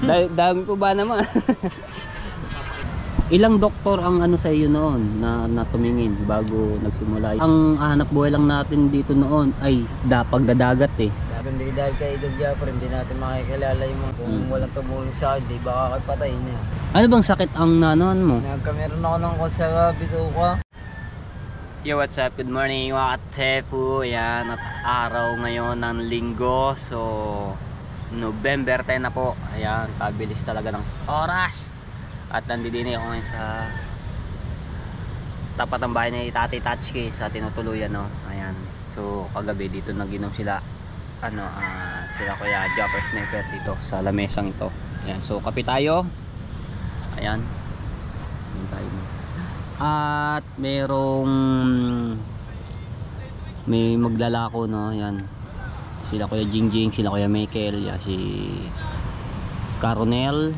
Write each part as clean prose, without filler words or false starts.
Dami po ba naman? Ilang doktor ang ano sa iyo noon na tumingin bago nagsimula? Ang hanap buhay lang natin dito noon ay pagdadagat eh. Hindi dahil kay Idol Japper, hindi natin makikilala yung mga kung walang tumulong sa akin, di baka kapatay na yan. Ano bang sakit ang nanon mo? Nagkameron ako ng konserva, bito ko. Yo, what's up? Good morning mga katepo. Yan, at araw ngayon ng linggo. So, November 10 na po. Ayan, kabilis talaga ng oras. At nandito ako ngayon sa tapat ng bahay ni Tatay Tatsuki sa tinutuluyan, no? Ayan. So, kagabi dito nag-inom sila sila Kuya Japper Sniper dito sa lamesang ito. Ayan, so kape tayo. Ayan. Ayan tayo. At may maglalako, no? Ayan. Sila Kuya Jingjing, sila Kuya Michael, yan, si Caronel,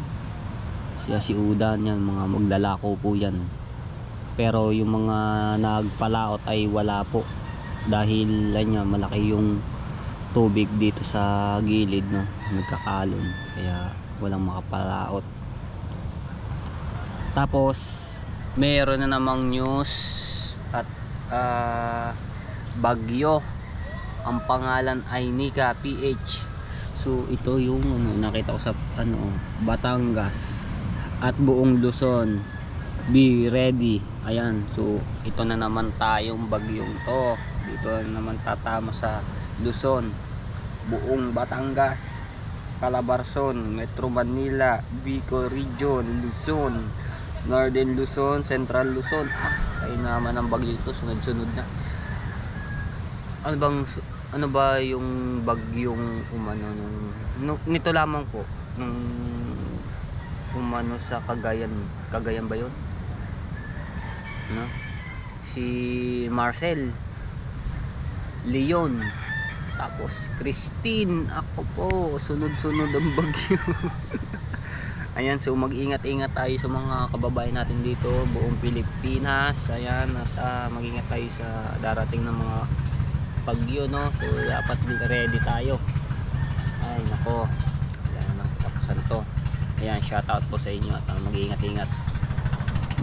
si Udan, yan, mga maglalako po yan. Pero yung mga nagpalaot ay wala po dahil malaki yung tubig dito sa gilid, no? Nagkakalon, kaya walang makapalaot. Tapos meron na namang news at bagyo. Ang pangalan ay Nika PH. So ito yung nakita ko sa Batangas at buong Luzon. Be ready. Ayan, so ito na naman tayong bagyong to. Dito na naman tatama sa Luzon, buong Batangas, Calabarzon, Metro Manila, Bicol Region, Luzon, Northern Luzon, Central Luzon. Ay naman ang bagyo ito, sunod-sunod na. Ano ba yung bagyong nito lamang po nung umano sa Cagayan ba yun? No? Si Marcel Leon, tapos Christine, ako po, sunod-sunod ang bagyo. Ayan, so mag-ingat-ingat tayo sa mga kababayan natin dito, buong Pilipinas. Ayan, at mag-ingat tayo sa darating ng mga bagyo, no? So dapat ready tayo. Ay nako, ayan ang katapusan to. Ayan, shout out po sa inyo at mag-ingat-ingat.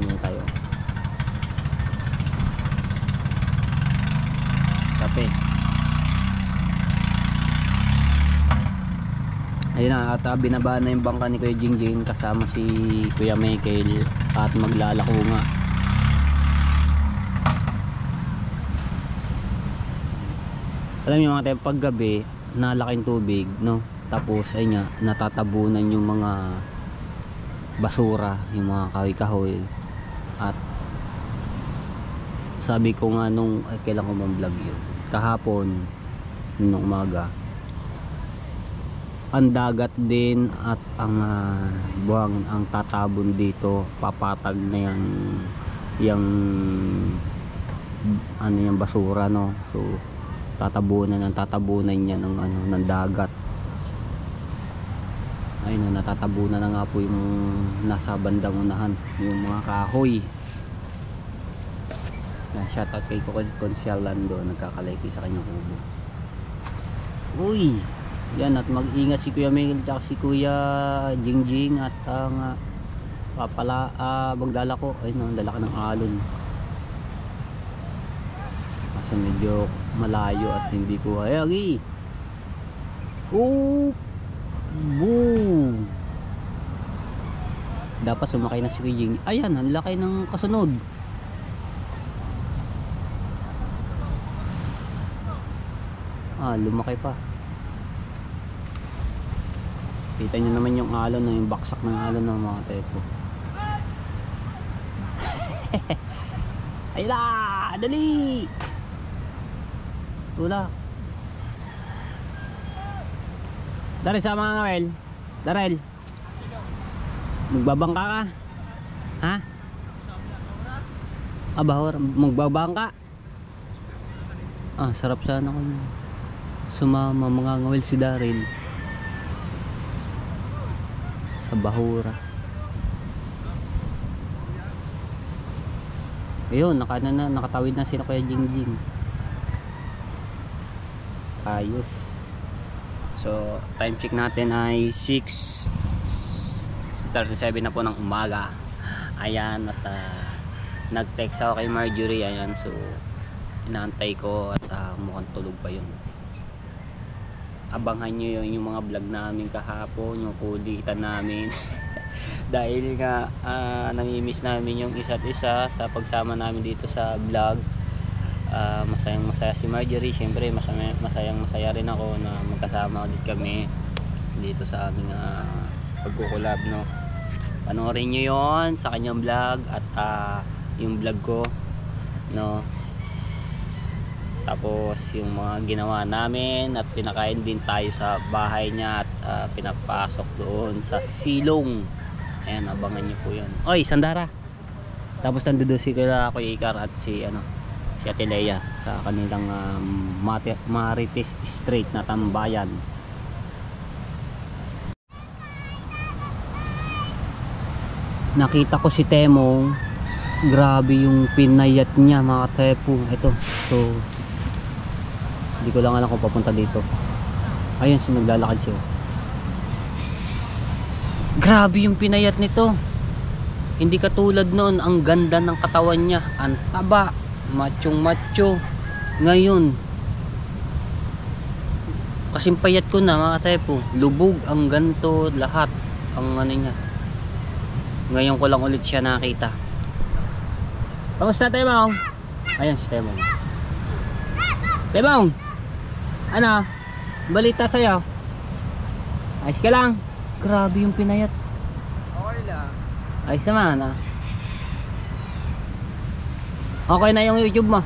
Ingat tayo. Kape. Ayun na, at binaba na yung bangka ni Kuya Jingjing kasama si Kuya Michael at maglalako nga. Alam niyo mga tayo, paggabi nalaking tubig, no? Tapos ay nga natatabunan yung mga basura, yung mga kahoy-kahoy. At sabi ko nga nung kailan ko mag-vlog yun, kahapon nung umaga, ang dagat din at ang buhangin ang tatabon dito, papatag na yung basura, no? So tatabunan niya ng dagat. Ayun, natatabunan na nga po yung nasa bandang unahan, yung mga kahoy. Shout out kay Consial Lando, nagkakalaiki sa kanyang kubo. Uy, yan, at mag-ingat si Kuya Miguel at si Kuya Jingjing at maglalako. Ayun, dala ka ng alon kasi medyo malayo at hindi ko ayagi. Boom! Dapat sumakay na si Kuya Jingjing. Ayan, ang laki ng kasunod. Lumaki pa. Kita nyo naman yung alon, yung baksak ng alon, ng mga tepo. Ayla! Dali! Wala. Darel, sama nga, Noel. Darel, magbabangka ka? Ha? Bahor, magbabangka? Sarap sana kung sumama mga ngawil si Darel sa bahura. Ayun, nakatawid na sila Kuya Jingjing. Ayos. So time check natin ay 6:17 5:37 na po ng umaga. Ayan, at nag-text ako kay Marjorie. Ayan, so inaantay ko at mukhang tulog pa yun. Abangan nyo yung mga vlog namin kahapon, yung kulitan namin. Dahil nga namimiss namin yung isa't isa sa pagsama namin dito sa vlog. Masayang masaya si Marjorie, syempre masayang masaya rin ako na magkasama ulit kami dito sa aming pagkukulab, no. Panoorin nyo yon sa kanyang vlog at yung vlog ko, no. Tapos yung mga ginawa namin at pinakain din tayo sa bahay niya at pinapasok doon sa silong. Ayan, abangan nyo po yun. Oy, Sandara. Tapos nandito si Kuya Ikar at si Ate Lea sa kanilang Marites Street na tambayan. Nakita ko si Temong, grabe yung pinayat niya mga tepo. Ito, so hindi ko lang alam kung papunta dito. Ayun, so naglalakad siya. Grabe yung pinayat nito. Hindi katulad noon, ang ganda ng katawan niya, ang taba, machong macho. Ngayon kasing payat ko na mga tepo, lubog ang ganto lahat ang niya. Ngayon ko lang ulit siya nakita. Kamusta Temong? Ayan si Temong. Temong, ano? Balita sa'yo? Ayos ka lang? Grabe yung pinayat. Okay lang. Ayos naman Okay na yung YouTube mo?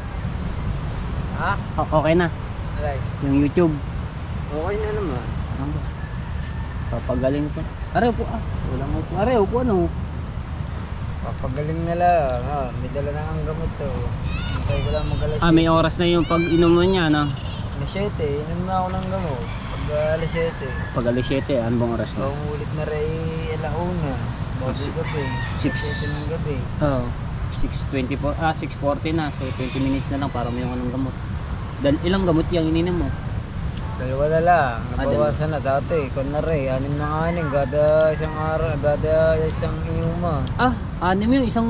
Ha? Okay na Alay. yung YouTube. Okay na naman. Papagaling ko. Arew po walang upo. Arew po Papagaling na lang. May dala na ang gamot to. Hintay ko lang mag-alas. may oras na yung pag-inom mo niya, no? Alas 7, inom na ako ng gamot. Pag alas 7. Pag alas 7, ano bang oras na? Ulit na rin alauna. Bago gabi. 7 ng gabi. Oo. 6:40 na. So 20 minutes na lang para may yung anong gamot. Ilang gamot yung ininom mo? Dalawa na lang. Nabawasan na dati. Kung na rin, 6 na 6. Gada isang araw. Gada isang inuman. 6 yun. Isang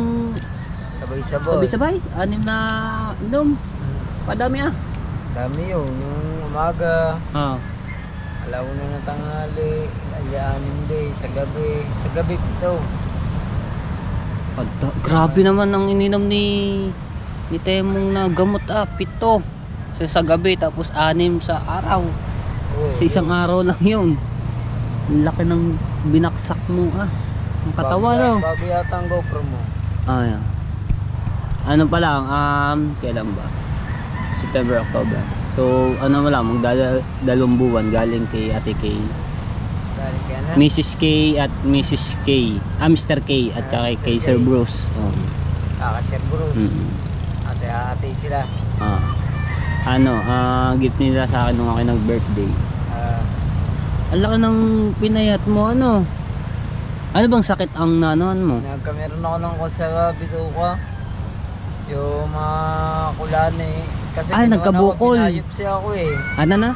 Sabay-sabay. sabay-sabay. 6 na inom. Padami Dami yun. Yung umaga. Alauna na tanghali. Alya-6 day. Sa gabi. Sa gabi pito. Grabe naman ang ininom ni Temong na gamot 7 sa gabi tapos 6 sa araw. Sa isang araw lang yun. Ang laki ng binaksak mo ang katawan, no? Bago yata ang GoPro mo. Yeah. Ano pa lang, kailan ba? September, October. So ano mo lang, magdalawang buwan galing kay Ate Kay, Galing ka na? Mrs. K at Mrs. K, Mr. K at kay Mr. kay K. Sir Bruce. Sir Bruce. Ate sila. Gift nila sa akin nung akin nag-birthday. Ang laki ng pinayat mo, ano? Ano bang sakit ang nanuhan mo? Meron ako ng sa bituka. Yung mga kulani. Kasi nagkabukol. Binayopsi ako Ano na?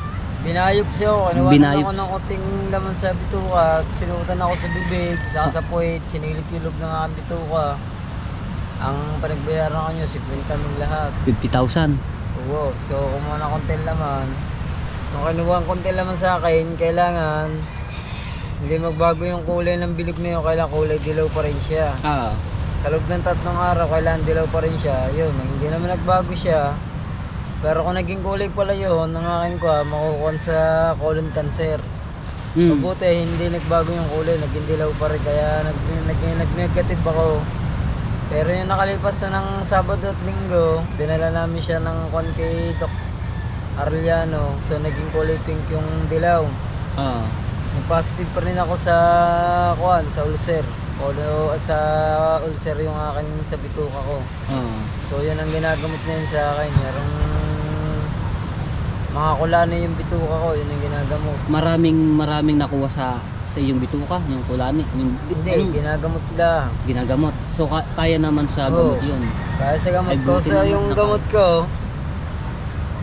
Binayopsi ako. Kinuwanan ako ng kunting laman sa bituka. Sinutan ako sa bibig, sa puwit, sinilip yung loob ng aking bituka. Ang panagbayaran ko nyo, 50 ng lahat. 50,000. Oo, so kumuha na konti laman. Kung kinuha ang konti laman sa akin, kailangan hindi magbago yung kulay ng bilog na yun, kailangan kulay dilaw pa rin siya. Kaloob ng 3 araw, kailangan dilaw pa rin siya. Yun, hindi naman nagbago siya. Pero kung naging kulay pala yun, ng akin ko, makukuha sa colon cancer. Mabuti, hindi nagbago yung kulay, naging dilaw pa rin, kaya nag-negative ako. Pero yung nakalipas na ng Sabado at Linggo, dinala namin siya ng kay Doc Arliano. So naging kulay pink yung dilaw. Positive pa rin ako sa ulcer. Sa ulcer yung akin sa bituka ko. So yan ang ginagamot na yun sa akin. Merong mga kulani yung bituka ko, yun ang ginagamot. Maraming nakuha sa iyong bituka, yung kulani. Hindi, ginagamot lang. Ginagamot. So kaya naman sa gamot yun. Kaya sa gamot ko, sa yung gamot ko,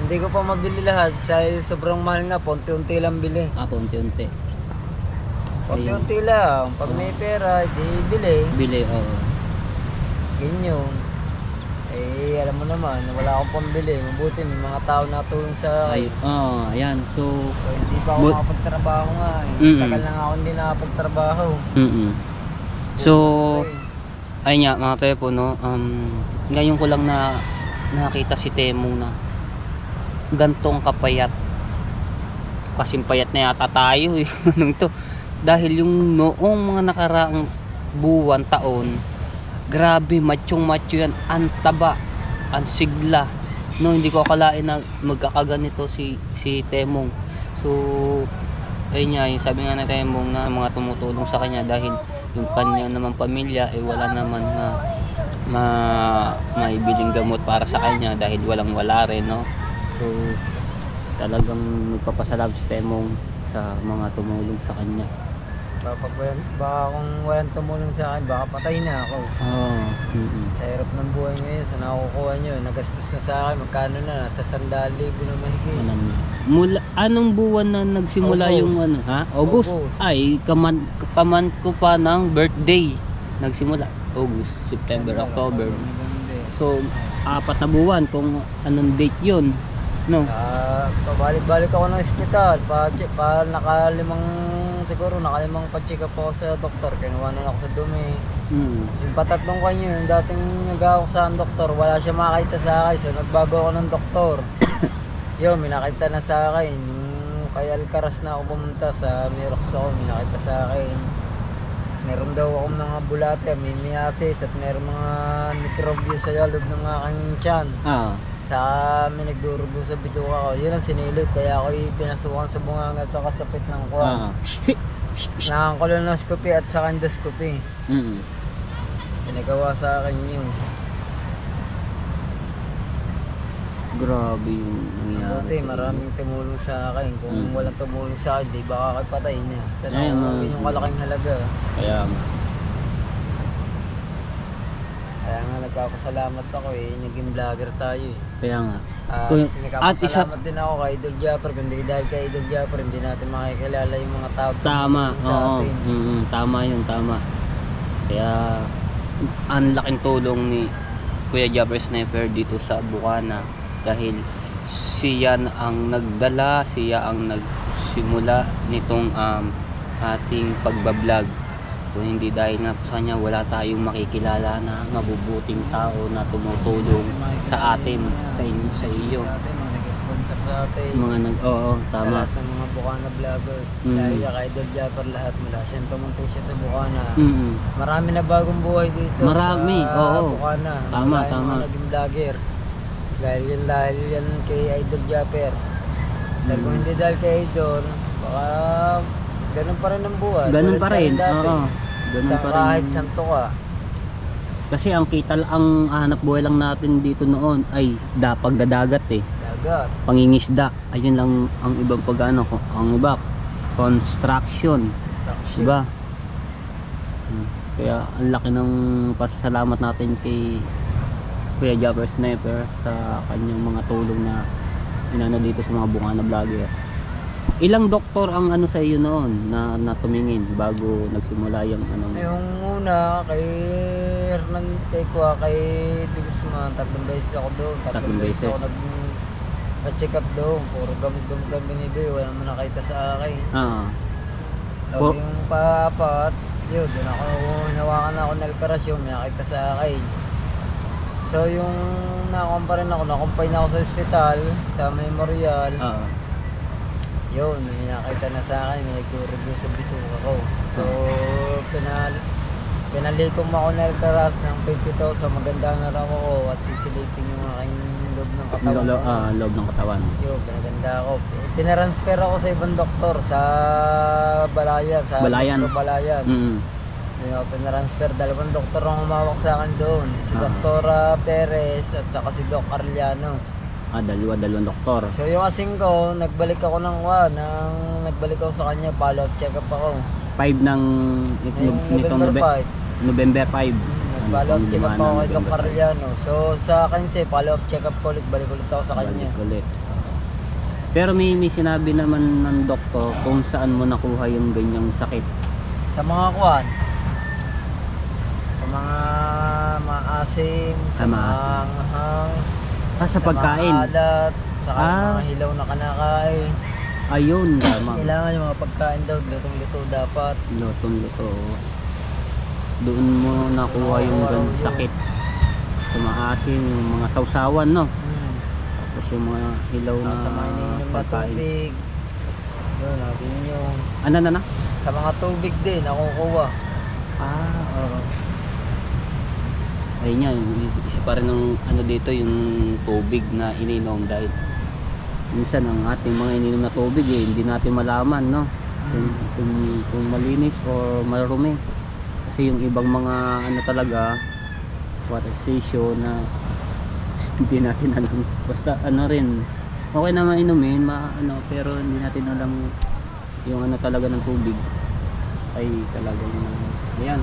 hindi ko pa mabili lahat. Dahil sobrang mahal nga, paunti-unti lang bili. Paunti-unti. Unti-unti lang. Pag may pera, di bili. Bili, oo. Ganyan. Eh, alam mo naman, wala akong pambili. Mabuti, may mga tao na tulong sa Ay, akin. ayan. So, So, hindi pa ako makapagtrabaho nga eh. Tagal na nga ako hindi nakapagtrabaho. So, ayun nga mga tepo, no? Ngayon ko lang na nakita si Temo na gantong kapayat. Kasing payat na yata tayo eh. Anong to? Dahil yung noong mga nakaraang buwan, taon, grabe, machong macho yan. Ang taba, ang sigla. No, hindi ko akalain na magkakaganito si Temong. So, ayun nga, yung sabi nga na Temong na mga tumutulong sa kanya dahil yung kanya naman pamilya ay wala naman na maibiling gamot para sa kanya dahil wala rin, no? So, talagang nagpapasalamat si Temong sa mga tumulong sa kanya. Baka kung walang tumulong sa akin, baka patay na ako. Sa hirap ng buhay ngayon, sa nakukuha nyo, nagastos na sa akin, magkano na, nasa 100,000 na mahigit. Mula, anong buwan na nagsimula August. yung ano, ha? August? Ay, kaman ko pa ng birthday. Nagsimula, August, September, October. So, 4 na buwan kung anong date yun, no? Pabalik-balik ako ng ospital, siguro nakalimang pa-check up ako sa doktor, kinuhanan ako sa dumi. Yung patatlong kanya, yung dating nag-aawak sa doktor, wala siya makakita sa akin, so nagbago ako ng doktor. Yun, may nakita na sa akin. Kaya Alcaraz na ako pumunta sa Mirox ako, may nakita sa akin. Meron daw akong mga bulate, may miasis at meron mga mikrobyo sa loob ng aking tiyan. Saka may nagdurugo sa bituka ko. Yun ang sinilip, kaya ako pinasukan sa bunganga sa kasapit ng kuwan. Ng colonoscopy at sa endoscopy. Pinagawa sa akin yun. Grabe yung nangyari. Buti, maraming tumulong sa akin. Kung walang tumulong sa akin, di baka kapatay niya. Sana yung kalaking halaga. Kaya nga nagpapasalamat ako eh, naging vlogger tayo eh. Kaya nga. Nagpapasalamat din ako kay Idol Japper, kundi dahil kay Idol Japper hindi natin makikilala yung mga tao tama, sa atin. Tama yun, tama. Kaya ang laking tulong ni Kuya Japper Sniper dito sa Bukana dahil siya ang nagdala, siya ang nagsimula nitong ating pagbablog. Kung hindi dahil nga sa kanya, wala tayong makikilala na mabubuting tao na tumutulong sa atin, sa iyo. Mga nag-sponsor sa atin. Tama. Lahat ng mga Bukana vloggers. Dahil kay Idol Japper lahat mula siya tumutulong siya sa Bukana. Marami na bagong buhay dito sa Bukana. Tama. Mga naging vlogger. Dahil yan kay Idol Japper. Dahil kung hindi dahil kay Idol, baka ganun pa rin ang buhay. Ganun pa rin. Ganun pa rin. Kahit santo ka. Kasi ang hanap buhay lang natin dito noon ay pagdadagat eh. Dagat. Pangingisda. Ayun lang ang ibang pag-ano. Ang iba, construction. Diba? Kaya ang laki ng pasasalamat natin kay Kuya Japper Sniper sa kanyang mga tulong na inano dito sa mga Bukana vlogger. Ilang doktor ang ano sa iyo noon na tumingin bago nagsimula yung ano? Yung una kay Hernan, kay De Guzman, 3 beses ako doon. 3 beses ako nag-check up doon. Puro gamot lang binibigay, wala naman nakita sa akin. Yung paapat, yun, doon ako hinawakan ako ng operasyon, may nakita sa akin. So yung nakumpay na ako sa ospital, sa Memorial. Yun, may nakita na sa akin, may nagdurugo sa bituka ko. So, pinalikom ako na Alcaraz ng 50,000, maganda na raw ako at sisilipin yung aking loob ng katawan. Loob ng katawan. Yun, pinaganda ako. Tinransfer ako sa ibang doktor sa Balayan, Balayan. Tinransfer, 2 doktor ang humawak sa akin doon. Si Dr. Perez at saka si Doc Arellano. Dalawang doktor. So yung asing ko, nagbalik ako sa kanya, follow-up check-up ako. 5 ng November 5. Nag-follow-up check-up ako kay Doc Arellano. So sa akin follow-up check-up ko ulit, balik ulit ako sa kanya. Pero may sinabi naman ng doktor kung saan mo nakuha yung ganyang sakit. Sa mga kuwan, sa mga maasim, sa mga anghang, sa pagkain. mga alat, sa Ah. mga hilaw na kanakain. Ayun lamang. Kailangan yung mga pagkain daw, lutong-luto dapat. Lutong-luto. Doon mo nakuha yung ganung sakit. Sa maasim, yung mga sausawan, no? Tapos yung mga hilaw na Sa mga iniinom na pagkain. tubig. Yun, natin yung... Ano na? Sa mga tubig din, nakukuha. Oo. Ayun yan, isa pa rin ng ano dito yung tubig na ininom dahil minsan ang ating mga ininom na tubig hindi natin malaman, no? Kung malinis o marumi. Kasi yung ibang mga ano talaga water station na hindi natin alam. Basta ano rin, okay naman inumin, pero hindi natin alam yung ano talaga ng tubig ay talagang ayan.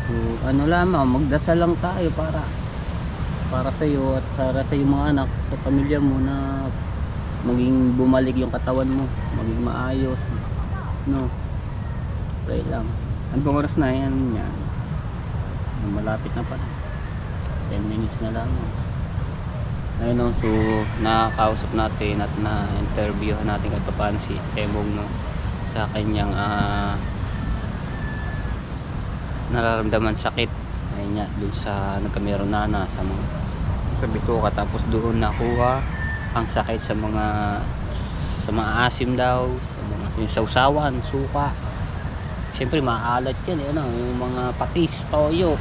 So, ano lamang, magdasal lang tayo para sa iyo at para sa iyong mga anak, sa pamilya mo na maging bumalik yung katawan mo, maging maayos, no? Pray lang. Ano bang oras na yan? Yan. Malapit na pala. 10 minutes na lang. Ayun, no? So, nakakausap natin at na-interviewhan natin kahit paano si Temong, no? Sa kanyang nararamdaman sakit. Ayun nga, doon sa nagkameron na sa bituka, tapos doon nakuha ang sakit sa mga asim daw, sa mga yung sausawan, suka. Siyempre maalat yan, yung mga patis, toyo.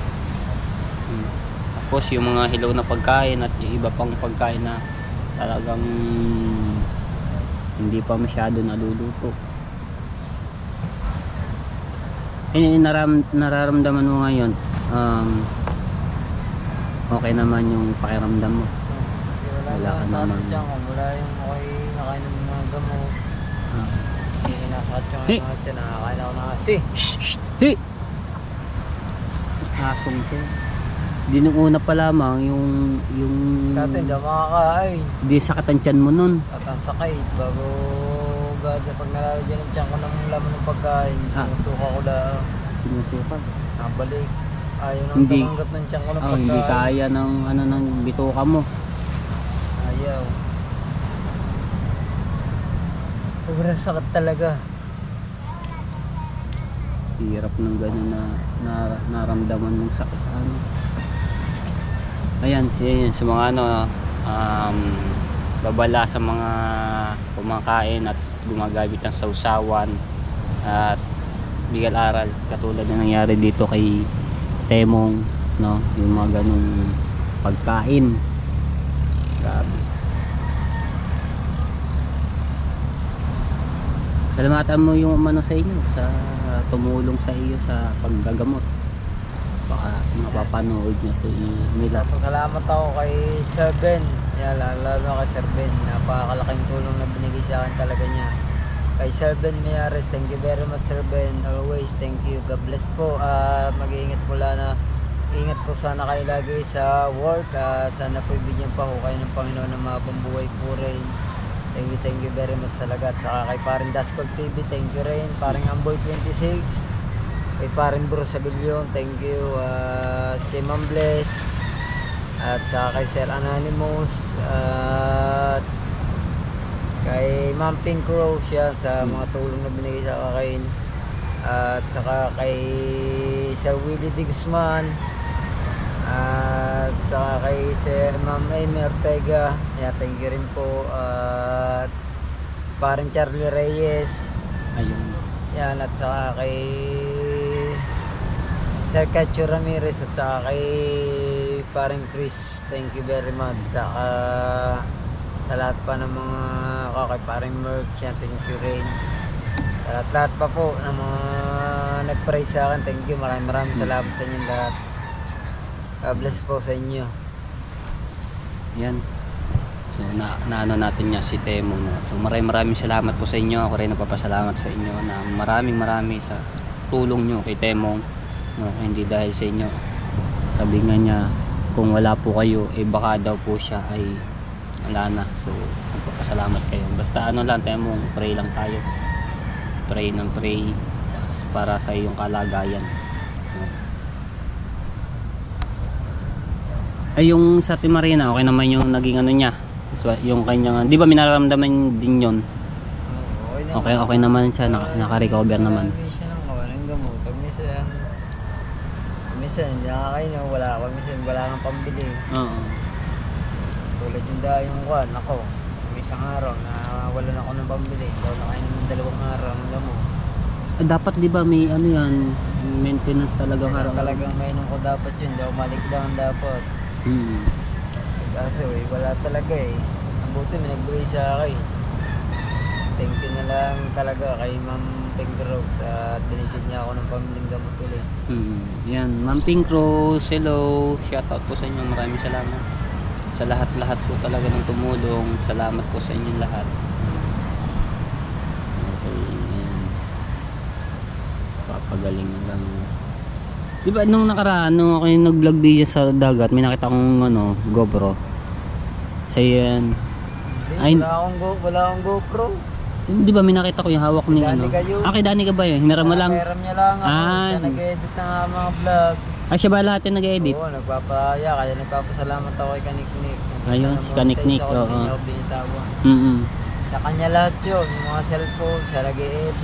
Tapos yung mga hilaw na pagkain at yung iba pang pagkain na talagang hindi pa masyado naluluto. Nararamdaman mo ngayon, okay naman yung pakiramdam mo? Wala ka naman. Wala yung okay, nakain ng mga gamot. Inasakit yung mga tiyan, nakakain ako ng asi. Hey! Asong to. Di nung una pa lamang yung Dati hindi ako makakain. di sakit ang tiyan mo nun. At ang sakit, bago pag nalalagyan ng tiyan ko ng laman ng pagkain, sinusuka ko lang. Sinusuka. Nabalik. Ayaw nang Hindi. tumanggap ng tiyan ko ng pagkain. Hindi kaya ng bituka mo. Ayaw. Sobrang sakit talaga. Hirap ng gano'n na naramdaman mong sakit. Ayan, sa mga babala sa mga kumakain at gumagamit ng sausawan at bigal aral, katulad na nangyari dito kay Temong, no? Yung mga ganong pagkain. Grabe. Salamatan mo yung umano sa inyo, sa tumulong sa iyo sa paggagamot. Baka mapapanood nyo ito nila. Salamat ako kay Sir Ben. Lalo kay Sir Ben. Napakalaking tulong na binigay sa akin talaga niya. Kay Sir Ben Miyares, thank you very much Sir Ben. Always thank you. God bless po. Mag-iingat mula na. Ingat po sana kayo lagi sa work. Sana po ibigyan pa ho kayo ng Panginoon ng mga pambuhay po rin. Thank you very much talaga. At saka kay Paring Daskol TV, thank you rin. Paring Amboy 26. Kay Paring Bruce Aguilion, thank you. Kay Ma'am Bless. At saka kay Sir Anonymous. At kay Ma'am Pink Rose yan sa mga tulong na binigay sa akin. At saka kay Sir Willie D. Guzman. At saka kay Sir Ma'am Amy Ortega, thank you rin po. At Paring Charlie Reyes, Ayun. yan. At saka kay Sir Cacho Ramirez, at saka kay Paring Chris, thank you very much. Saka sa lahat pa ng mga kay Paring Merck, thank you rin. Sa lahat pa po ng mga nag-pray sa akin, thank you. Maraming salamat sa inyo lahat. God bless po sa inyo. Yan. So naano natin niya si Temong na. So maraming salamat po sa inyo. Ako rin nagpapasalamat sa inyo na maraming sa tulong nyo kay Temong. No, hindi dahil sa inyo. Sabi nga niya, kung wala po kayo, baka daw po siya ay wala na. So nagpapasalamat kayo. Basta lang Temong, pray lang tayo. Pray ng pray. para sa iyong kalagayan. Ay, yung sa Timarina, okay naman yung naging ano niya. Yung kanyang, di ba minaramdaman din yun? Okay naman siya, naka-recover naman. Hindi siya ng kawan ng gamot. Pag minsan hindi nakakain, wala kang pambili. Oo. Tulad yung yung kuwan, ako. Isang araw na wala na ako ng pambili. Daw nakain ng 2 araw ng gamot. Dapat di ba may ano yan, maintenance talagang araw. Talagang mainom ko dapat yun. Daw malikdown dapat. Kaso wala talaga Ang buti may nagbigay sa akin. Thank you na lang talaga kay Ma'am Pink Rose at binigyan niya ako ng pamiling gamot ulit. Yan, Ma'am Pink Rose, hello. Shoutout po sa inyo, maraming salamat. Sa lahat-lahat po talaga ng tumulong. Salamat po sa inyo lahat. Okay, yan. Papagaling na lang. Diba nung nakaraan, nung ako yung nag-vlog video sa dagat, may nakita akong GoPro. Sa yan. Wala akong GoPro. Di ba may nakita ko yung hawak ni kay Dani ka ba yun? Hinaram mo lang? Hinaram niya lang ako. Siya nag-edit ng mga vlog. Siya ba lahat yung nag-edit? Oo, nagpapaya. Kaya nagpapasalamat ako kay Kaniknik. Ayun, si Kaniknik. Oo. Sa kanya lahat yun. Yung mga cellphone, siya nag-edit.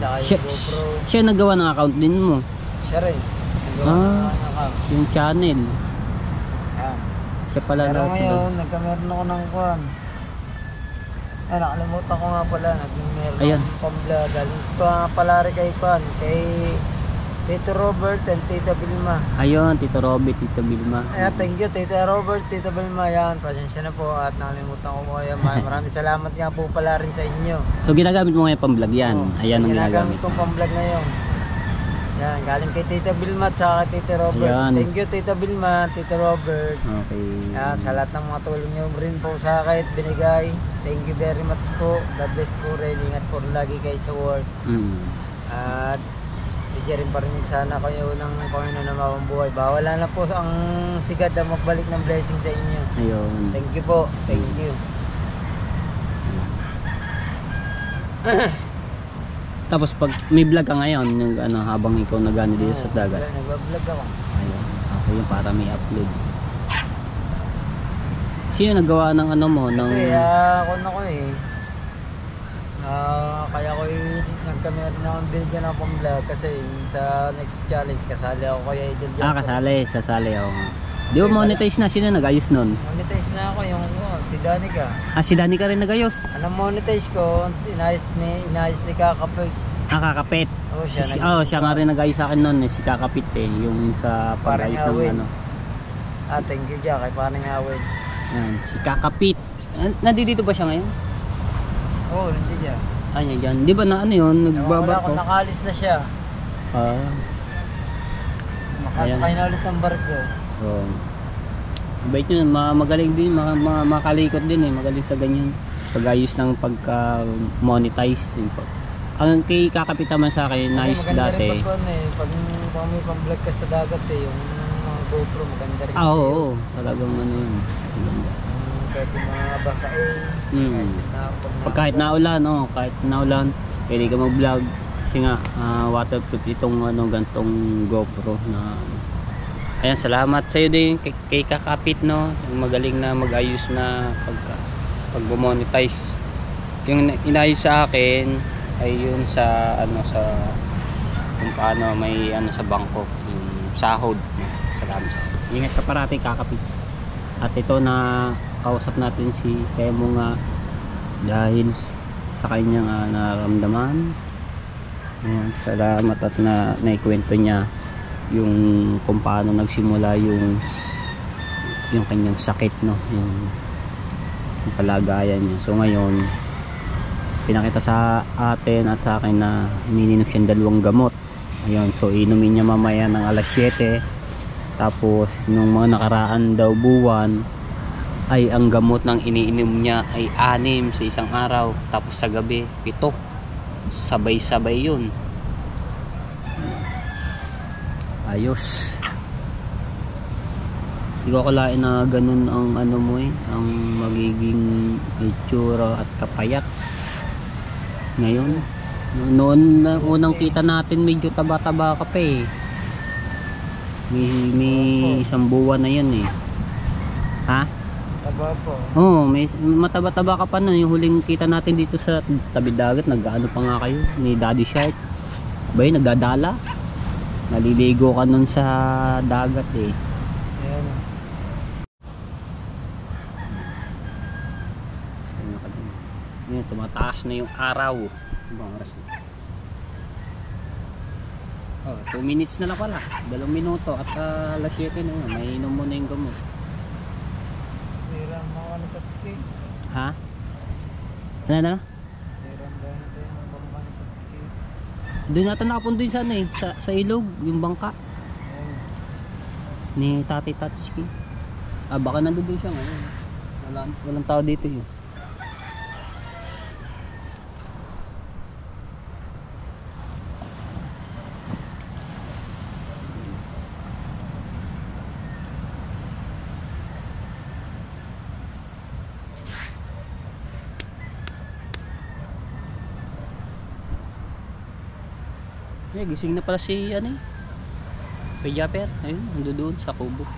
Saka yung GoPro. Siya nagawa ng account din mo? Siya rin. Yung channel. Yan. Siya pala pero lahat. Ngayon, nagkameron ako ng kuwan. Nakalimutan ko nga pala, nagmeron akong pambla. Galing ko nga pala rin kay Kwan, kay Tito Robert and Tita Vilma. Ayun, Tito Robert, Tita Vilma. Thank you, Tita Robert, Tita Vilma. Yan, pasensya na po at nakalimutan ko po kayo. Maraming salamat nga po pala rin sa inyo. So ginagamit mo ngayon pang-vlog yan? Ayan ang ginagamit kong pang-vlog ngayon. Yan, galing kay Tita Vilma at saka kay Tita Robert. Ayan. Thank you, Tita Vilma, Tita Robert. Okay. Yan, sa lahat ng mga tulong nyo rin po sa akin binigay. Thank you very much po. God bless po rin. Ingat po lagi kayo sa work. At bigyan rin pa rin sana kayo ng Panginoon na mabuhay. Wala na po ang sigad na magbalik ng blessing sa inyo. Ayun. Thank you po. Thank you. Tapos pag may vlog ka ngayon, yung, habang ikaw nagano dito sa dagat. Nag-vlog ako. Ayun. Ako yung para may upload. Sino naggawa ng mo? Kasi ako kaya ko nagkamera na akong binigyan ng pang-vlog kasi sa next challenge kasali ako kay Idol Jacob. Sasali ako. Di ba monetize na? Sino nag-ayos nun? Monetize na ako yung si Danica. Si Danica rin nag-ayos? Anong monetize ko? Inayos ni Kakapit. Kakapit. Siya nga rin nag-ayos sa akin nun si Kakapit yung sa pag-ayos ng thank you dyan kay Parang Awin. Si Kakapit. Nandito ba siya ngayon? Oo, nandiyan dyan. Niya dyan. Di ba na yun? Nagbabarko? Nakalis na siya. Makasakay na ulit ng barko. Bait yun, magaling din, makalikot din magaling sa ganyan pag-ayos ng pagka-monetize. Ang kay Kakapit naman sa akin, nice dati. Pag may pang-vlog ka sa dagat yung mga GoPro, maganda rin. Oo, talagang yun. Kahit yung mga basain, kahit naulan, pwede ka mag-vlog. Kasi nga, waterproof itong gantong GoPro na ayan, salamat sa iyo din kay Kakapit magaling na mag-ayos na pag-monetize. Yung inayos sa akin ay yun sa sa kung paano may sa bangko, yung sahod. Salamat sa iyo. Ingat ka parati, Kakapit. At ito na kausap natin si Temo nga dahil sa kanyang nararamdaman. Ayan, salamat at naikwento niya yung kung paano nagsimula yung kanyang sakit yung palagayan niya. So ngayon pinakita sa atin at sa akin na mininom siyang 2 gamot. Ayun, so inumin niya mamaya ng alas 7. Tapos nung mga nakaraan daw buwan ay ang gamot ng iniinom niya ay 6 sa isang araw, tapos sa gabi 7. Sabay-sabay yun. Ayos. Hindi ko akalain na ganun ang ang magiging itsura at kapayat ngayon. Noon na unang kita natin medyo taba-taba ka pa eh. May isang buwan na yan eh. Ha? Taba po. Oo, may mataba-taba ka pa nun. Yung huling kita natin dito sa tabi dagat, nag-ano pa nga kayo ni Daddy Shark. Abay, nagdadala. Naliligo ka nun sa dagat eh. Ayan. Ngayon, tumataas na yung araw. Ibang oras na. Oh, 2 minutes na lang pala. 2 minuto at alas 7 na yun. Nainom mo na yung gamot. Sirang mga Tatsuki. Ha? Ano na? Sirang dahil natin yung mga Tatsuki. Doon natin nakapundoy sana eh. Sa ilog, yung bangka. Ayan. Ni Tati Tatsuki. Ah, baka nandun siya ngayon. Walang tao dito yun. Eh, gising na pala si ano eh. Kay Japper. Ayun, ando doon sa kubo.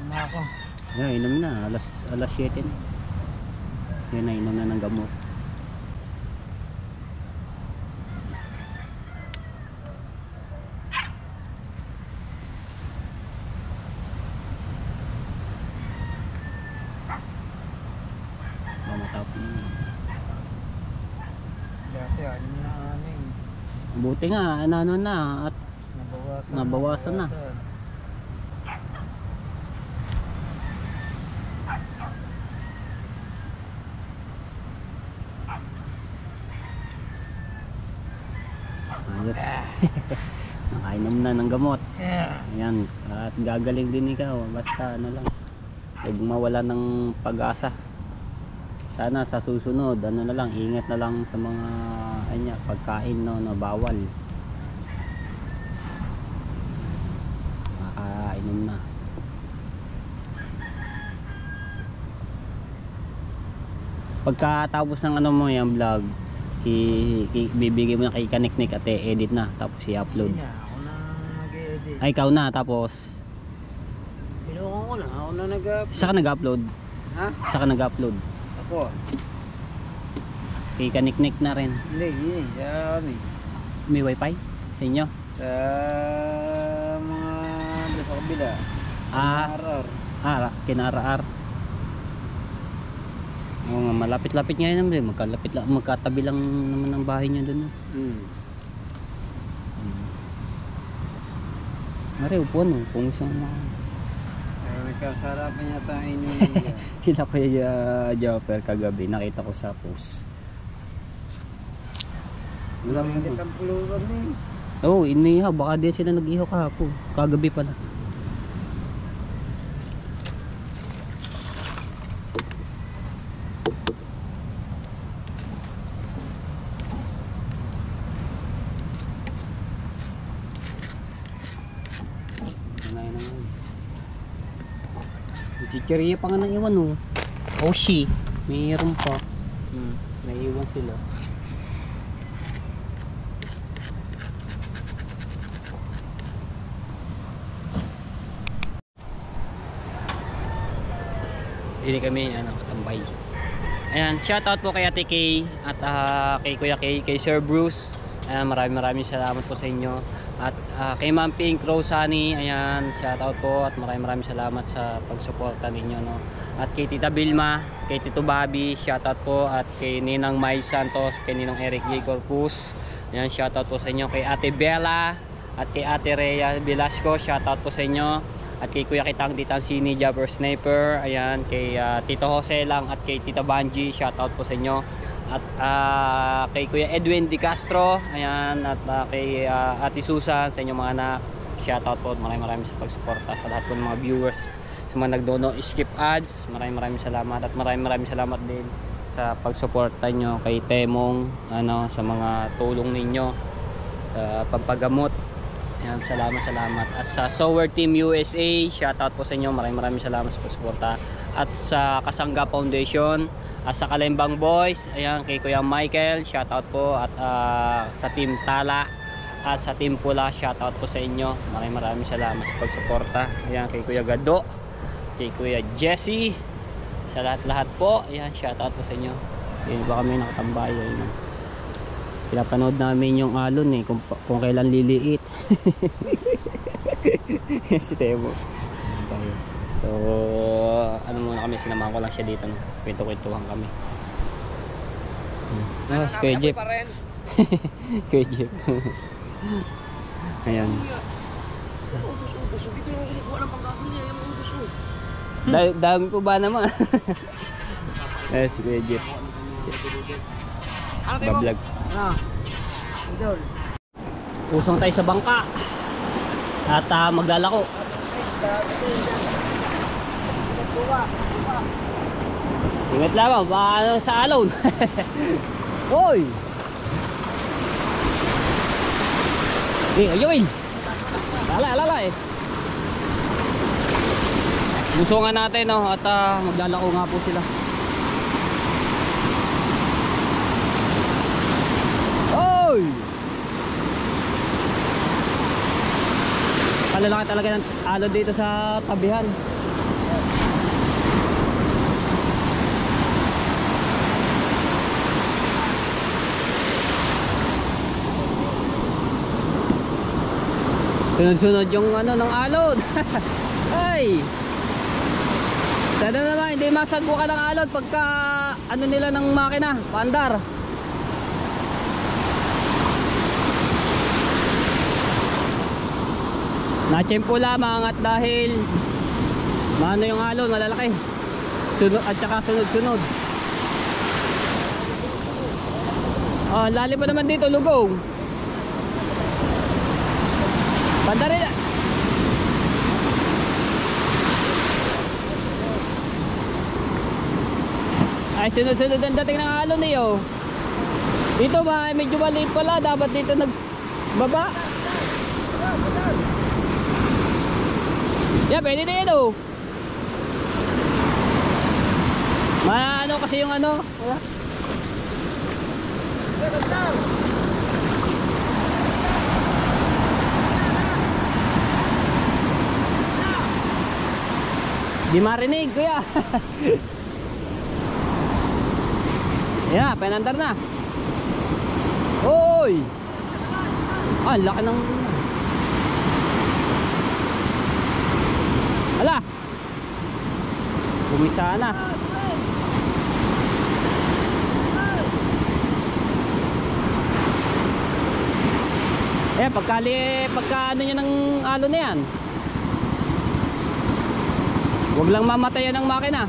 Na ako. Yeah, inom na. Alas 7 na. Yan na, inom na ng gamot. Mamatapon na. Dati ano na aning. Buti nga, ano na. At nabawasan na. Ayos. Nakainom na ng gamot. Ayan. At gagaling din ikaw. Basta ano lang. Huwag mawala ng pag-asa. Sana sa susunod, ano na lang, ingat na lang sa mga pagkain no, na bawal. Makainom na. Pagkatapos ng ano mo yung vlog, bibigay mo na kay Kaniknik at edit na tapos i-upload. Hindi na, ako na nag-edit. Ay ikaw na tapos Pinukuha ko lang, ako na nag-upload. saka nag-upload. Ha? Saka nag-upload. Ako? Kay Kaniknik na rin. Hindi, sa amin. May wifi sa inyo? Sa mga sa kabila. Ah, kinaraar. Oo nga, malapit-lapit nga yun naman. Magkatabi lang naman ang bahay niya doon. Mare, upuan no. Kung isang mga... Pero nagkasarapan yata ang inyong niya. Sila kaya Jopper kagabi. Nakita ko sa post. Wala mo ulit ang pulutan eh. Oo, inihaw. Baka din sila nag-ihaw kahapon. Kagabi pala. Chicheria pa nga nang iwan oh. Oshi. Mayroon pa. Naiwan sila. Hindi kami katambay. Ayan, shoutout po kay Ate Kay at kay Kuya Kay, kay Sir Bruce. Ayan, maraming salamat po sa inyo. At kay Ma'am Pink Rose Honey, ayan, shoutout po at maraming salamat sa pagsuporta ninyo, no. At kay Tita Vilma, kay Tito Bobby, shoutout po, at kay Ninang Mai Santos, kay Ninong Eric J. Corpus. Ayan, shoutout po sa inyo, kay Ate Bella at kay Ate Rhea Velasco, shoutout po sa inyo. At kay Kuya Kitang Ditang Sini Jabber Sniper, ayan, kay Tito Jose lang at kay Tita Banji, shoutout po sa inyo. At kay Kuya Edwin Di Castro, ayan, at kay Ate Susan, sa inyong mga anak, shoutout po. Maraming sa pagsuporta sa lahat po ng mga viewers, sa mga nagdono skip ads, maraming salamat. At maraming salamat din sa pagsuporta nyo kay Temong, sa mga tulong ninyo sa pampagamot. Ayan, salamat. At sa Sower Team USA, shoutout po sa inyo. Maraming salamat sa pagsuporta. At sa Kasangga Foundation, At sa Kalembang Boys, ayan, kay Kuya Michael, shoutout po. At sa Team Tala at sa Team Pula, shoutout po sa inyo. Maraming salamat sa pagsuporta. Ayan, kay Kuya Gado, kay Kuya Jesse, sa lahat-lahat po. Ayan, shoutout po sa inyo. Ayan, ba kami nakatambay. Ayan, pinapanood namin yung alon eh, kung kailan liliit. Si Temo. Okay. So, ano muna kami, sinamahan ko lang siya dito, no? Kwento-kwentuhan kami. Si Kuya Jeff. Kuya Jeff. Ayan. Ubus-ubus. Dito naman kinukuha ng panggabi niya. Yung ubus-ubus. Dami po ba naman? Si Kuya Jeff. Ano tayo mo? Bablog. Idol. Usong tayo sa bangka. At maglalako. Ingat lang, baka sa alon. Hoy! Ayun! Lala eh. Busungan natin, no? At maglalako nga po sila. Hoy! Kalalaki talaga ng alon dito sa tabihan. Sunod-sunod yung ano ng alon. Ay! Sana naman hindi masagbukan ng alon pagka ano nila ng makina, paandar. Natsyempo lamang at dahil maano yung alon, malalaki. Sunod at saka sunod-sunod. Lalim pa naman dito, lugong. Banda rin. Ay, sunod-sunod ang dating ng alon niyo. Dito ba, medyo maliit pala. Dapat dito nagbaba. Yeah, pwede na yun oh. Ano kasi yung ano? Di marinig kuya. Yeah, penandar na. Oy! Laki ng... Hala! Bumisa na. Pagka ano nyo ng alon na yan, huwag lang mamatayan ng makina.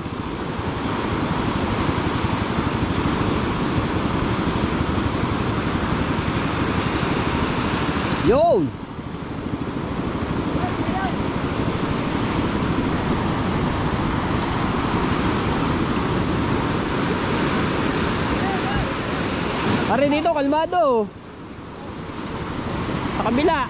Yun! Pare dito, kalmado. Sa kabila.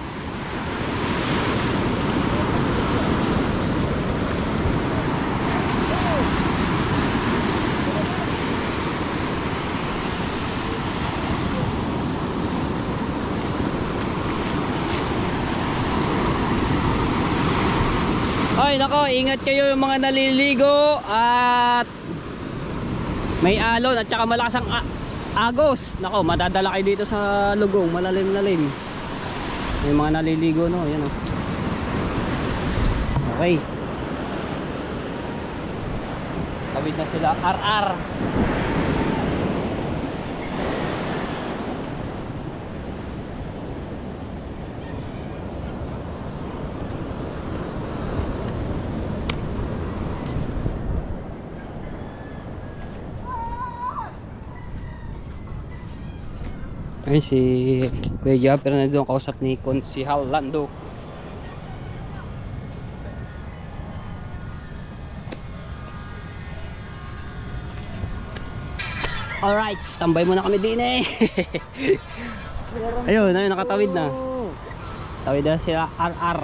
Ay nako, ingat kayo yung mga naliligo at may alon at saka malakas ang agos. Nako, madadala kayo dito sa lugong, malalim-lalim. May mga naliligo no, yan oh. Okay. Tawid na sila, RR. Ayun si Kuya Japper na doon kausap ni Konsihal Lando. Alright, tambay muna kami din eh. Ayun, nakatawid na. Tawid na sila RR.